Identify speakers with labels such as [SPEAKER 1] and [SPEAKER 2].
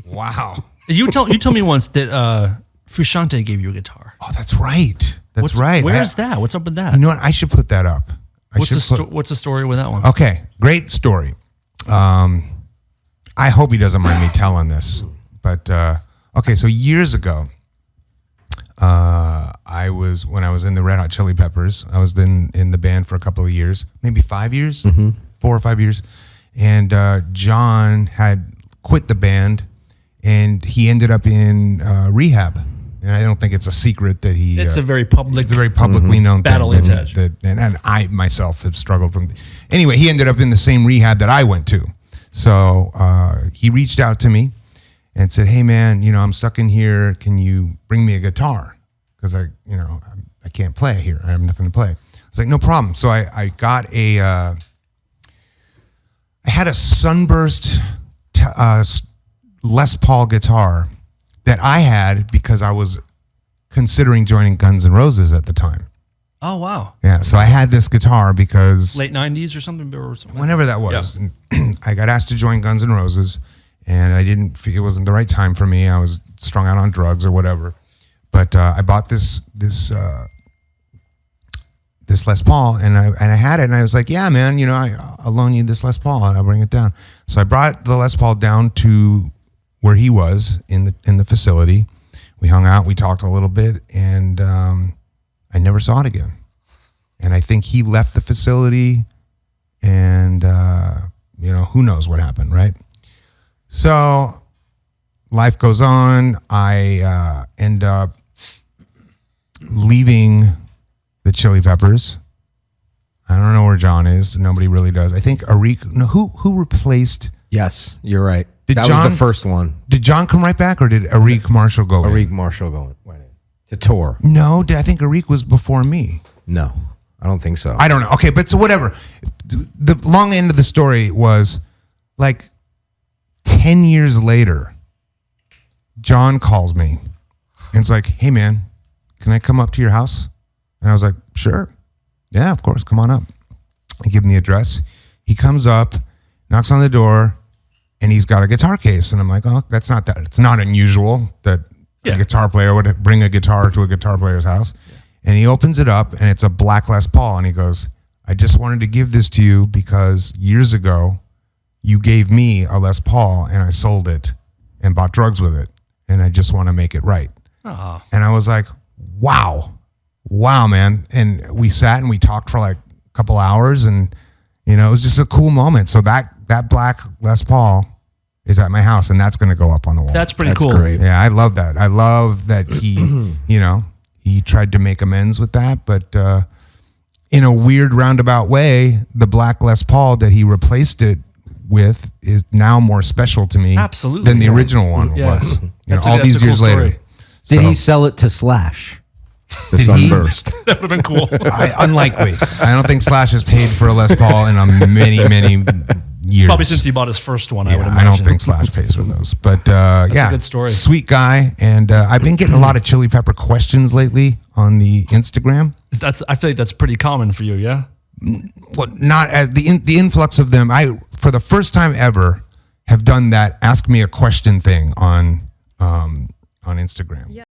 [SPEAKER 1] Wow.
[SPEAKER 2] You told me once that Frusciante gave you a guitar.
[SPEAKER 1] Oh, that's right. That's right.
[SPEAKER 2] Where's that? What's up with that?
[SPEAKER 1] You know what? I should put that up.
[SPEAKER 2] What's the story with that one?
[SPEAKER 1] Okay, great story. I hope he doesn't mind me telling this, but okay. So years ago, when I was in the Red Hot Chili Peppers, I was in the band for a couple of years, maybe 5 years, 4 or 5 years, and John had quit the band, and he ended up in rehab. And I don't think it's a secret that he.
[SPEAKER 2] It's a very
[SPEAKER 1] publicly known
[SPEAKER 2] battle
[SPEAKER 1] thing. And I myself have struggled from. Anyway, he ended up in the same rehab that I went to. So he reached out to me and said, "Hey man, I'm stuck in here. Can you bring me a guitar? Because I can't play here. I have nothing to play." I was like, "No problem." So I got I had a Sunburst Les Paul guitar that I had because I was considering joining Guns N' Roses at the time.
[SPEAKER 2] Oh, wow.
[SPEAKER 1] Yeah, so I had this guitar because...
[SPEAKER 2] Late 90s or something?
[SPEAKER 1] Whenever that was. Yeah. I got asked to join Guns N' Roses, and it wasn't the right time for me. I was strung out on drugs or whatever. But I bought this Les Paul, and I had it, and I was like, yeah, man, I'll loan you this Les Paul, and I'll bring it down. So I brought the Les Paul down to where he was in the facility. We hung out, we talked a little bit, and I never saw it again. And I think he left the facility, and who knows what happened, right? So life goes on. I end up leaving the Chili Peppers. I don't know where John is. Nobody really does. I think Arik. No, who replaced?
[SPEAKER 3] Yes, you're right. That was the first one.
[SPEAKER 1] Did John come right back, or did Arik Marshall go in?
[SPEAKER 3] Arik Marshall went in to tour.
[SPEAKER 1] No, I think Arik was before me.
[SPEAKER 3] No, I don't think so.
[SPEAKER 1] I don't know. Okay, but so whatever. The long end of the story was like 10 years later, John calls me and it's like, "Hey man, can I come up to your house?" And I was like, "Sure. Yeah, of course. Come on up." I give him the address. He comes up, knocks on the door, and he's got a guitar case. And I'm like, "Oh, it's not unusual that a guitar player would bring a guitar to a guitar player's house." Yeah. And he opens it up, and it's a black Les Paul. And he goes, "I just wanted to give this to you because years ago, you gave me a Les Paul, and I sold it and bought drugs with it. And I just want to make it right."
[SPEAKER 2] Oh.
[SPEAKER 1] And I was like, wow, man. And we sat and we talked for like a couple hours, and it was just a cool moment. So that black Les Paul is at my house, and that's going to go up on the wall.
[SPEAKER 2] That's pretty cool.
[SPEAKER 3] Great.
[SPEAKER 1] Yeah, I love that. I love that he, he tried to make amends with that, but in a weird roundabout way, the black Les Paul that he replaced it with is now more special to me than the original one was. All these years later.
[SPEAKER 3] Did he sell it to Slash? The Sunburst.
[SPEAKER 2] That would have been cool.
[SPEAKER 1] Unlikely. I don't think Slash has paid for a Les Paul in many, many years.
[SPEAKER 2] Probably since he bought his first one,
[SPEAKER 1] yeah,
[SPEAKER 2] I would imagine.
[SPEAKER 1] I don't think Slash pays for those. But
[SPEAKER 2] That's a good story.
[SPEAKER 1] Sweet guy. And I've been getting a lot of Chili Pepper questions lately on the Instagram.
[SPEAKER 2] I feel like that's pretty common for you, yeah?
[SPEAKER 1] Well, not as the influx of them. I, for the first time ever, have done that ask me a question thing on Instagram. Yeah.